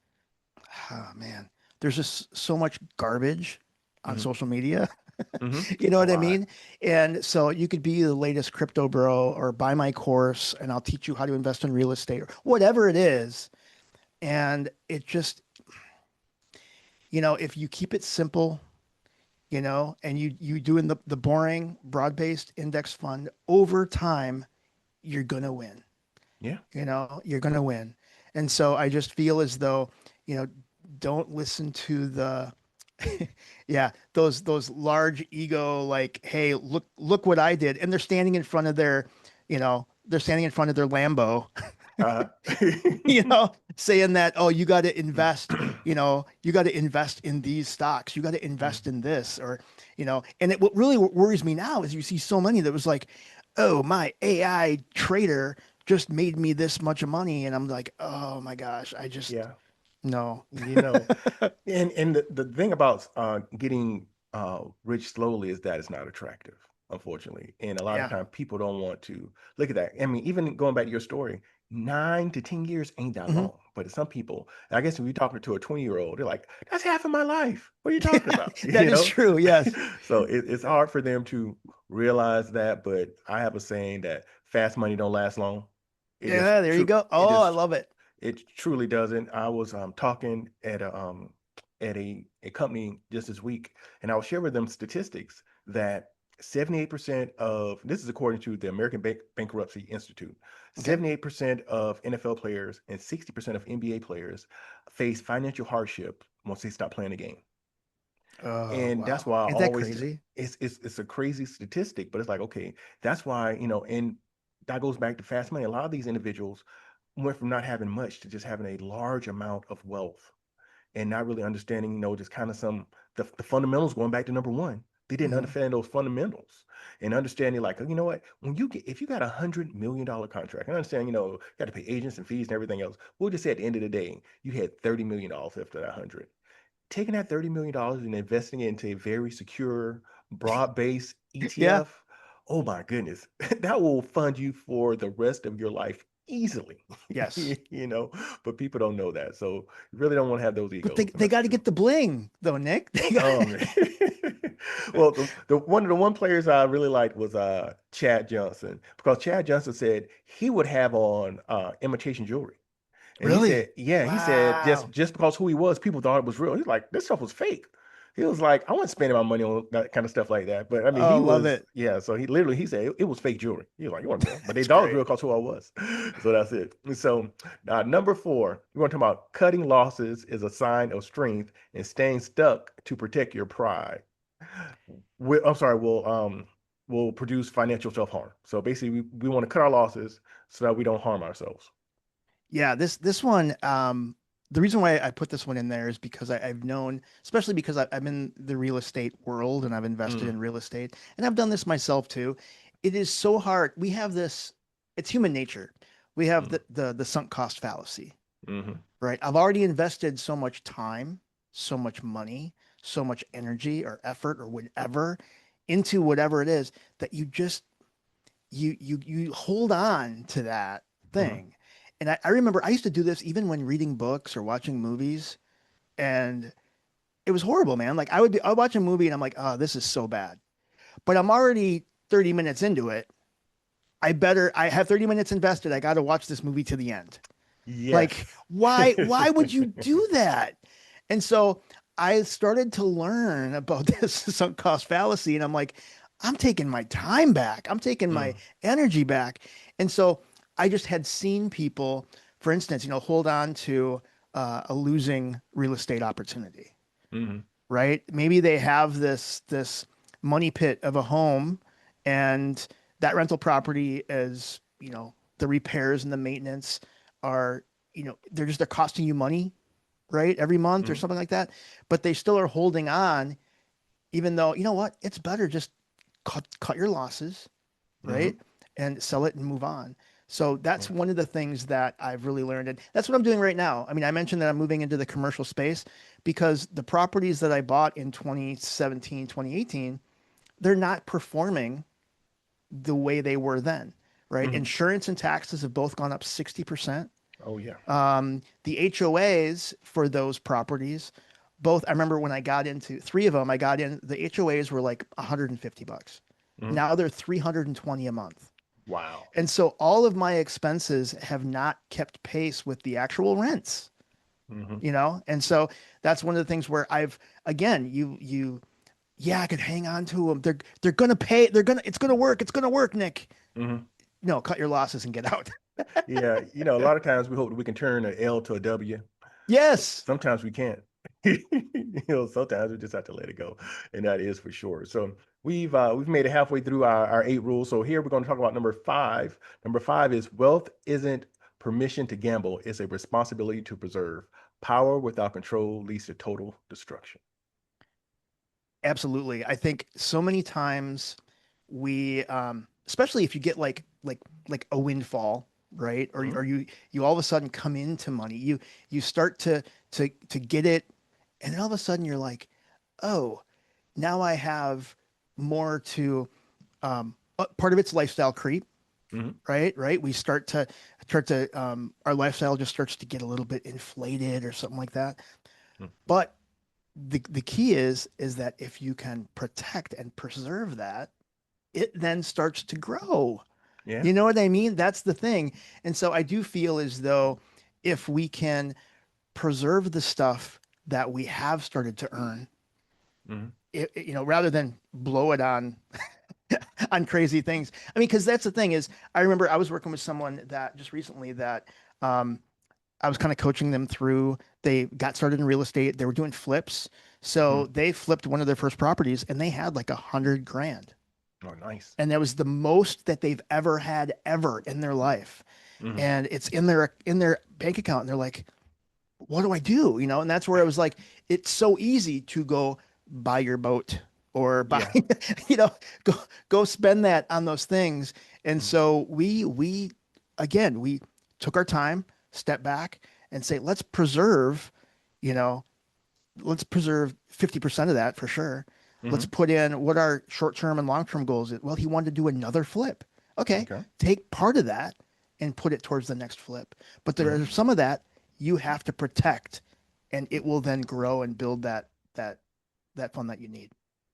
oh man, there's just so much garbage on Hmm. social media. Hmm. You know A what I lot. mean? And so you could be the latest crypto bro or buy my course and I'll teach you how to invest in real estate or whatever it is. And it just, if you keep it simple, and you doing the boring broad-based index fund over time, you're gonna win. Yeah. You're gonna win. And so I just feel as though, you know, don't listen to the yeah, those large ego like, hey, look what I did. And they're standing in front of they're standing in front of their Lambo, Uh, saying that, oh, you got to invest in these stocks. You got to Mhm. invest in this and what really worries me now is you see so many that was like, oh, my AI trader just made me this much money. And I'm like, oh my gosh, I just, Yeah. no. You know, and the thing about getting rich slowly is that it's not attractive, unfortunately. And a lot of Yeah. times people don't want to look at that. I mean, even going back to your story, 9 to 10 years ain't that Hmm. long. But some people, I guess if you're talking to a 20-year-old, they're like, that's half of my life. What are you talking about? That You is know? true. Yes. So it's hard for them to realize that. But I have a saying that fast money don't last long. It just Yeah. There you true. go. It Oh, I just love it. it truly doesn't. I was talking at a company just this week, and I was sharing with them statistics that 78% of this is according to the American Bankruptcy Institute. Okay. 78% of NFL players and 60% of NBA players face financial hardship once they stop playing the game. Oh, And that's wow. why I Ain't that always crazy? it's a crazy statistic, but it's like, okay, that's why, and that goes back to fast money. A lot of these individuals went from not having much to just having a large amount of wealth and not really understanding, just kind of the fundamentals going back to number one. They didn't Hmm. understand those fundamentals and understanding like, you know what, if you got $100 million contract, I understand, you got to pay agents and fees and everything else. We'll just say at the end of the day, you had $30 million after that 100. Taking that $30 million and investing it into a very secure, broad-based Yeah. ETF, oh my goodness, that will fund you for the rest of your life easily. Yes. you know, but people don't know that. So you really don't want to have those But they egos. they Mess got to with you. get the bling though, Nick. They got Man. Well, the one players I really liked was Chad Johnson because Chad Johnson said he would have on imitation jewelry. And he Really? said, yeah, he said just Wow. just because who he was, people thought it was real. He's like, this stuff was fake. He was like, I wasn't spending my money on that kind of stuff like that. But I mean, he Oh, love was, it. yeah. So he said it was fake jewelry. He was like, you weren't real, but they That's thought it was great. real because who I was. So that's it. So number four, we're going to talk about cutting losses is a sign of strength and staying stuck to protect your pride. I'm sorry, will produce financial self harm. So basically, we want to cut our losses so that we don't harm ourselves. Yeah, this one, the reason why I put this one in there is because I've known, especially because I'm in the real estate world and I've invested Mm, in real estate, and I've done this myself too. It is so hard. We have this, it's human nature. We have mm, the sunk cost fallacy, mhm. right? I've already invested so much time, so much money, so much energy or effort or whatever into whatever it is that you hold on to that Mhm. thing. And I remember I used to do this even when reading books or watching movies, and it was horrible, man. Like I'd watch a movie and I'm like, oh, this is so bad. But I'm already 30 minutes into it. I have 30 minutes invested. I got to watch this movie to the end. Like, Yes. why would you do that? And so I started to learn about this sunk cost fallacy, and I'm like, I'm taking my time back. I'm taking my Mm, energy back. And so I just had seen people, for instance, hold on to a losing real estate opportunity, mhm, right? Maybe they have this money pit of a home, and that rental property is, the repairs and the maintenance are, they're costing you money, right? Every month or mhm, something like that. But they still are holding on, even though, you know what? It's better just cut your losses, right? mhm. And sell it and move on. So Yeah. that's one of the things that I've really learned. And that's what I'm doing right now. I mean, I mentioned that I'm moving into the commercial space because the properties that I bought in 2017, 2018, they're not performing the way they were then, right? Mhm. Insurance and taxes have both gone up 60%. Oh yeah. The HOAs for those properties, both, I remember when I got into three of them, the HOAs were like 150 bucks. Mhm. Now they're 320 a month. Wow. And so all of my expenses have not kept pace with the actual rents, Mhm, And so that's one of the things where again, yeah, I could hang on to them. They're going to pay. It's going to work. It's going to work, Nick. mhm. No, cut your losses and get out. Yeah, a lot of times we hope that we can turn an L to a W. Yes. Sometimes we can't. Sometimes we just have to let it go, and that is for sure. So we've made it halfway through our eight rules. So here we're going to talk about number five. Number five is wealth isn't permission to gamble; it's a responsibility to preserve. Power without control leads to total destruction. Absolutely. I think so many times especially if you get like a windfall, right? Mhm. Or you all of a sudden come into money. You start to get it, and then all of a sudden you're like, oh, now I have more to part of it's lifestyle creep, Mhm. right? Right. We our lifestyle just starts to get a little bit inflated or something like that. Mhm. But the key is that if you can protect and preserve that, it then starts to grow. Yeah. You know what I mean? That's the thing. And so I do feel as though if we can preserve the stuff that we have started to earn, Mhm. rather than blow it on on crazy things. I mean, because that's the thing is, I remember I was working with someone that just recently that um, I was kind of coaching them through. They got started in real estate. They were doing flips. So Mhm. they flipped one of their first properties and they had like 100 grand. Oh, nice. And that was the most that they've ever had ever in their life. Mhm. And it's in their bank account. And they're like, what do I do? And that's where I was like, it's so easy to go buy your boat or buy, Yeah. you know, go go spend that on those things. And Mhm. so we again we took our time, step back, and say, you know, let's preserve 50% of that for sure. Let's Mhm. put in what our short-term and long-term goals is. Well, he wanted to do another flip. Okay, Okay. take part of that and put it towards the next flip. But there are Mhm. some of that you have to protect, and it will then grow and build that fund that you need.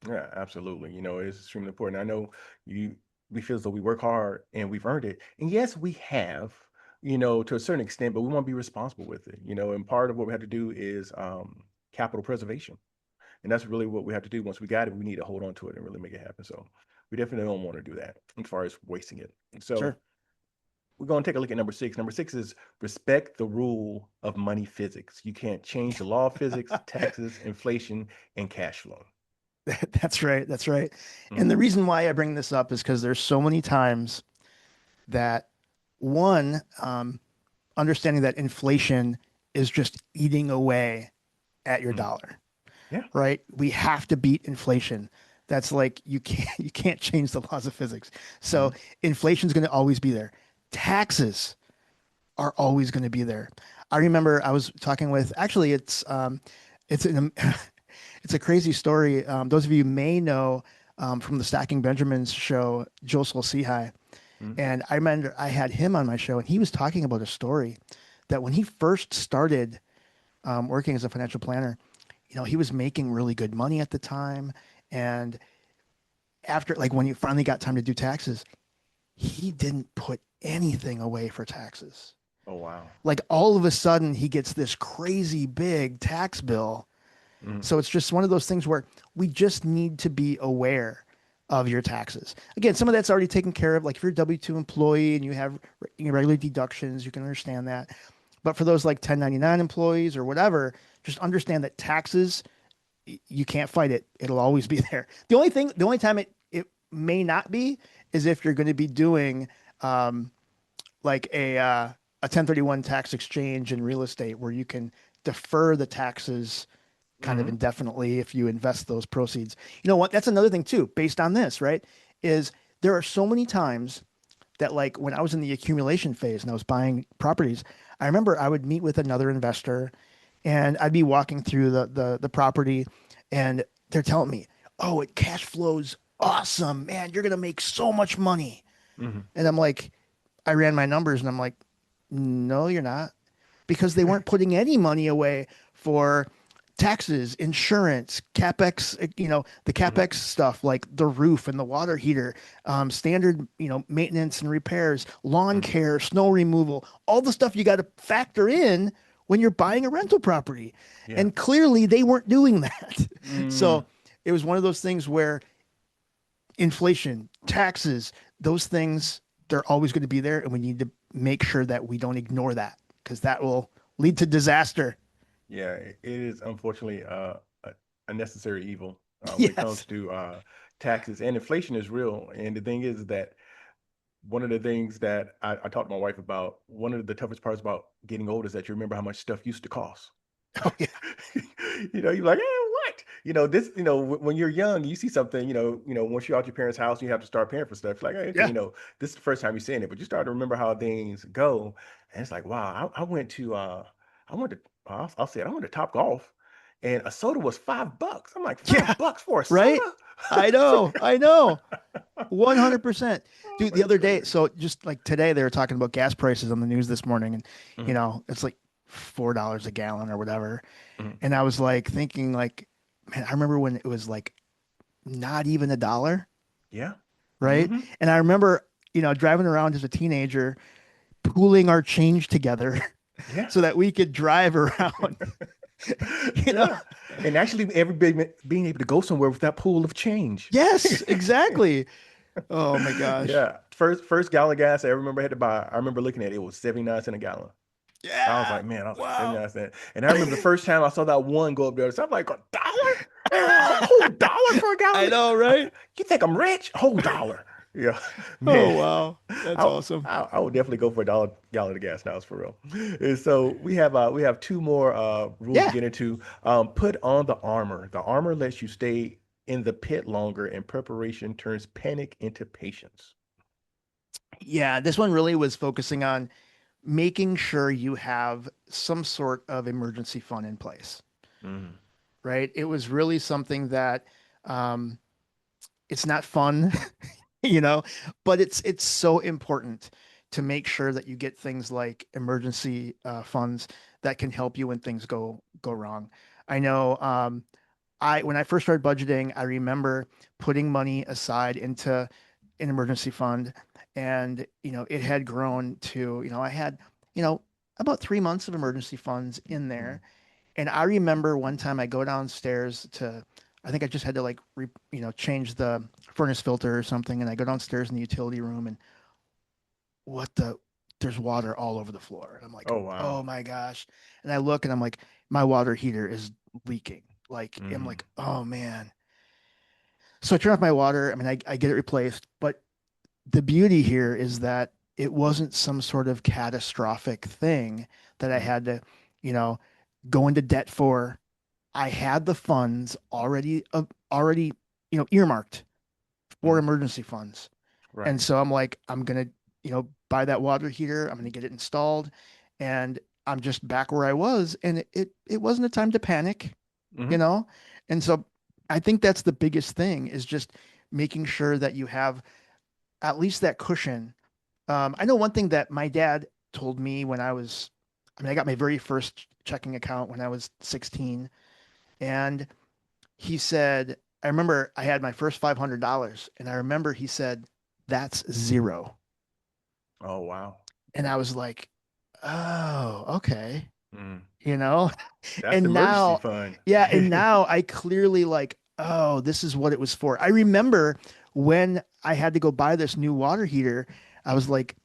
Yeah, absolutely. It's extremely important. I know you we feel as though we work hard and we've earned it. And yes, we have, to a certain extent, but we want to be responsible with it. And part of what we have to do is capital preservation. And that's really what we have to do. Once we got it, we need to hold on to it and really make it happen. So we definitely don't want to do that as far as wasting it. So Sure. we're going to take a look at number six. Number six is respect the rule of money physics. You can't change the law of physics, taxes, inflation, and cash flow. That's right. That's right. And Mhm. the reason why I bring this up is because there's so many times that one, understanding that inflation is just eating away at your Mhm. dollar, Yeah. right? We have to beat inflation. That's like you can't change the laws of physics. So Mhm. inflation's going to always be there. Taxes are always going to be there. I remember I was talking with actually it's an it's a crazy story. Those of you may know from the Stacking Benjamins show, Josel Sehi. Mm-hmm. And I remember I had him on my show, and he was talking about a story that when he first started working as a financial planner, he was making really good money at the time. And after, like, when he finally got time to do taxes, he didn't put anything away for taxes. Oh, wow. Like, all of a sudden, he gets this crazy big tax bill. Mm-hmm. So it's just one of those things where we just need to be aware of your taxes. Again, some of that's already taken care of. Like if you're a W-2 employee and you have regular deductions, you can understand that. But for those like 1099 employees or whatever, just understand that taxes, you can't fight it. It'll always be there. The only time it may not be is if you're going to be doing um, like a 1031 tax exchange in real estate where you can defer the taxes kind of Mm-hmm. indefinitely if you invest those proceeds. You know what? That's another thing too, based on this, right? Is there are so many times that like when I was in the accumulation phase and I was buying properties, I remember I would meet with another investor and I'd be walking through the property and they're telling me, "Oh, it cash flows awesome, man. You're gonna make so much money." Mm-hmm. And I'm like, I ran my numbers and I'm like, "No, you're not." Because they weren't putting any money away for taxes, insurance, capex, the Mm-hmm. capex stuff like the roof and the water heater, standard, maintenance and repairs, lawn Mm-hmm. care, snow removal, all the stuff you got to factor in when you're buying a rental property. Yeah. And clearly they weren't doing that. Mm. So it was one of those things where inflation, taxes, those things, they're always going to be there. And we need to make sure that we don't ignore that because that will lead to disaster. Yeah, it is unfortunately a necessary evil when it comes Yes. to taxes, and inflation is real. And the thing is that one of the things that I talked to my wife about, one of the toughest parts about getting old is that you remember how much stuff used to cost. Oh, yeah. You're like, what? This, when you're young, you see something, once you're out your parents' house, you have to start paying for stuff. Like, hey, okay, Yeah. this is the first time you're seeing it, but you start to remember how things go, and it's like, wow, I went to, I'll say it, I went to Top Golf, and a soda was $5. I'm like, Yeah. $5 for a Right. soda? I know. I know. 100%. Oh Dude, my the other day, goodness. so just like today, they were talking about gas prices on the news this morning, and Mhm, it's like $4 a gallon or whatever. mhm. And I was like thinking, like, man, I remember when it was like not even a dollar, Yeah. right? Hmm. And I remember, driving around as a teenager, pooling our change together Yeah. so that we could drive around, you know? Yeah. And actually everybody being able to go somewhere with that pool of change. Yes, exactly. Oh my gosh. Yeah. First gallon of gas I ever remember I had to buy. I remember looking at it, it was 79 cents a gallon. Yeah. I was like, Wow. 79 cents. And I remember the first time I saw that one go up there, so I'm like, $1? A whole dollar for a I gallon? know, right? You think I'm rich? Whole dollar. Yeah. Oh, Man. wow. That's awesome. I would definitely go for a dollar gallon of gas now, it's for real. And so we have two more rules to Yeah. get into. Put on the armor. The armor lets you stay in the pit longer, and preparation turns panic into patience. Yeah. This one really was focusing on making sure you have some sort of emergency fund in place, Mhm. right? It was really something that um, it's not fun, you know, but it's so important to make sure that you get things like emergency funds that can help you when things go wrong. I know I when I first started budgeting, I remember putting money aside into an emergency fund, and it had grown to I had you know about 3 months of emergency funds in there, Mhm. and I remember one time I go downstairs to, I think I just had to like change the furnace filter or something, and I go downstairs in the utility room, and what the there's water all over the floor, and I'm like, Oh oh wow. my gosh, and I look and I'm like, my water heater is leaking. Like I'm Mhm. like, oh man. So I turn off my water. I mean, I get it replaced, but the beauty here is that it wasn't some sort of catastrophic thing that I Mhm. had to, you know, go into debt for. I had the funds already, earmarked for Mhm. emergency funds. Right. And so I'm like, I'm gonna, buy that water heater. I'm gonna get it installed, and I'm just back where I was. And it wasn't a time to panic, you Mhm. know? And so I think that's the biggest thing is just making sure that you have at least that cushion I know one thing that my dad told me when I mean, I got my very first checking account when I was 16, and he said, I remember I had my first $500, and I remember he said, "That's zero." Oh, wow. And I was like, "Oh, okay." Mm. You know? That's the And emergency now, fund. yeah, and now I clearly like, oh, this is what it was for. I remember when I had to go buy this new water heater, I was like,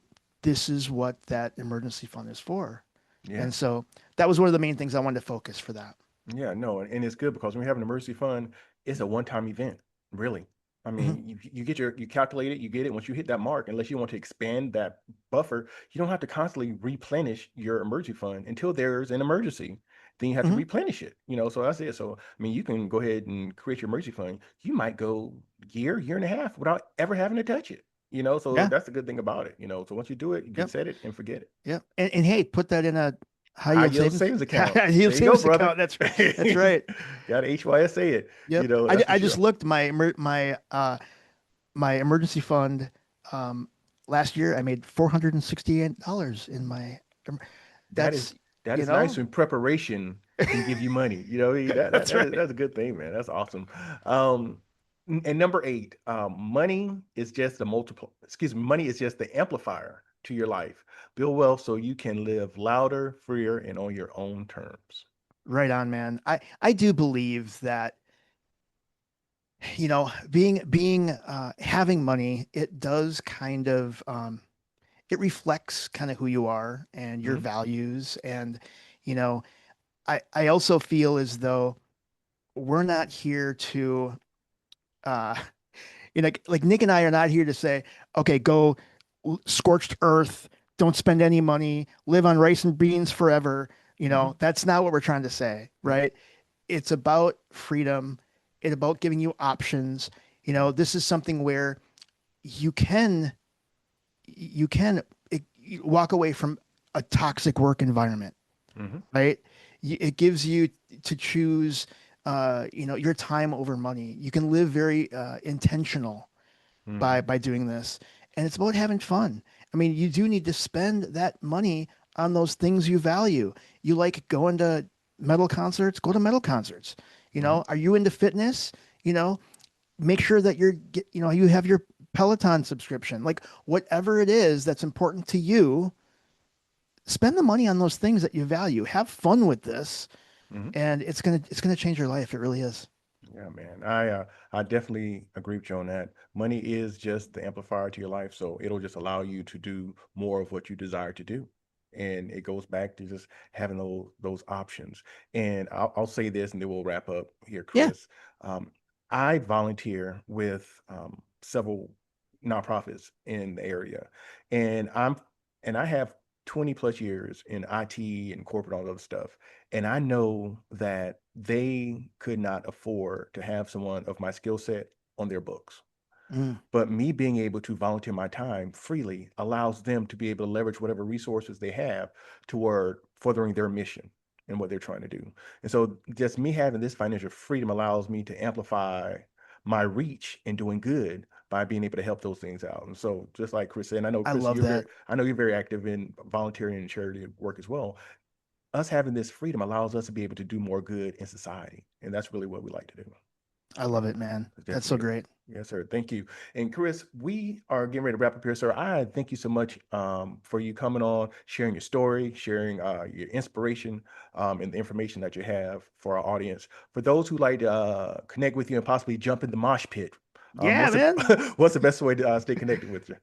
this is what that emergency fund is for. Yeah. And so that was one of the main things I wanted to focus for that. Yeah, no, and it's good because when you have an emergency fund, it's a one-time event, really. I Hmm. mean, you get you calculate it, you get it. Once you hit that mark, unless you want to expand that buffer, you don't have to constantly replenish your emergency fund until there's an emergency. Then you have to Hmm. replenish it, so that's it. So, I mean, you can go ahead and create your emergency fund. You might go year and a half without ever having to touch it, so Yeah. that's the good thing about it, So once you do it, you can Yep. set it and forget it. Yep. And hey, put that in a high High yield yield savings, savings account. high yield There you go, savings brother. account. That's right. Got to HYSA it, Yep. that's for I just sure. looked my emergency fund um, last year. I made $468 in my. That is That's that you is nice know when preparation can give you money. That that's that is right. that's a good thing, man. That's awesome. Um, and number eight, money is just the multiple. Excuse me, money is just the amplifier to your life. Build wealth so you can live louder, freer, and on your own terms. Right on, man. I do believe that being having money, it does kind of it reflects kind of who you are and your Hmm. values. And you know I also feel as though we're not here to uh like Nick and I are not here to say, okay, go scorched earth, don't spend any money, live on rice and beans forever. Hmm. That's not what we're trying to say, Yeah. right? It's about freedom. It's about giving you options. This is something where you can you walk away from a toxic work environment, Hmm. right? It gives you to choose, your time over money. You can live very intentional by Hmm. doing this, and it's about having fun. I mean, you do need to spend that money on those things you value. You like going to metal concerts, go to metal concerts. Hmm. Are you into fitness? You know, make sure that you have your Peloton subscription. Like whatever it is that's important to you, spend the money on those things that you value. Have fun with this, Hmm. and it's gonna change your life. It really is. Yeah, man. I definitely agree with you on that. Money is just the amplifier to your life, so it'll just allow you to do more of what you desire to do. And it goes back to just having those options. And I'll say this, and then we'll wrap up here, Yeah. Chris. I volunteer with several nonprofits in the area, and I have 20 plus years in IT and corporate all that other stuff. And I know that they could not afford to have someone of my skill set on their books. Mm, But me being able to volunteer my time freely allows them to be able to leverage whatever resources they have toward furthering their mission and what they're trying to do. And so just me having this financial freedom allows me to amplify my reach in doing good by being able to help those things out. And so just like Chris said, and I know I Chris, love that. I know you're very active in volunteering and charity work as well. Us having this freedom allows us to be able to do more good in society. And that's really what we like to do. I love it, man. It's That's so definitely great. yes, sir. Thank you. And Chris, we are getting ready to wrap up here, sir. I thank you so much for you coming on, sharing your story, sharing your inspiration and the information that you have for our audience. For those who like to connect with you and possibly jump in the mosh pit, Yeah, what's man. the what's the best way to stay connected with you?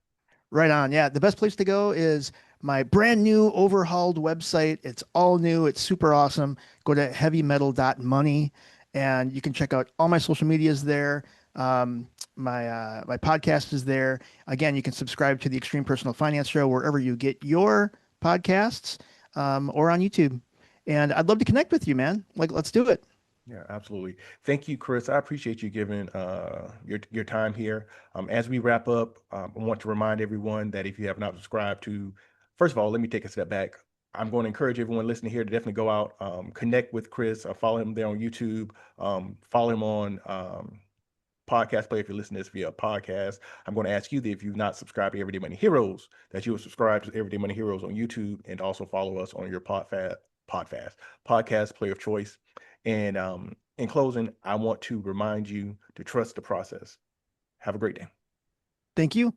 Right on. Yeah, the best place to go is my brand new overhauled website. It's all new. It's super awesome. Go to heavymetal.money and you can check out all my social medias there. My podcast is there. Again, you can subscribe to the Extreme Personal Finance Show wherever you get your podcasts, or on YouTube. And I'd love to connect with you, man. Like, let's do it. Yeah, absolutely. Thank you, Chris. I appreciate you giving your time here. As we wrap up, I want to remind everyone that if you have not subscribed to, first of all, let me take a step back. I'm going to encourage everyone listening here to definitely go out, connect with Chris, follow him there on YouTube, follow him on podcast player. If you're listening to this via podcast, I'm going to ask you that if you've not subscribed to Everyday Money Heroes, that you will subscribe to Everyday Money Heroes on YouTube and also follow us on your podcast player of choice. And in closing, I want to remind you to trust the process. Have a great day. Thank you.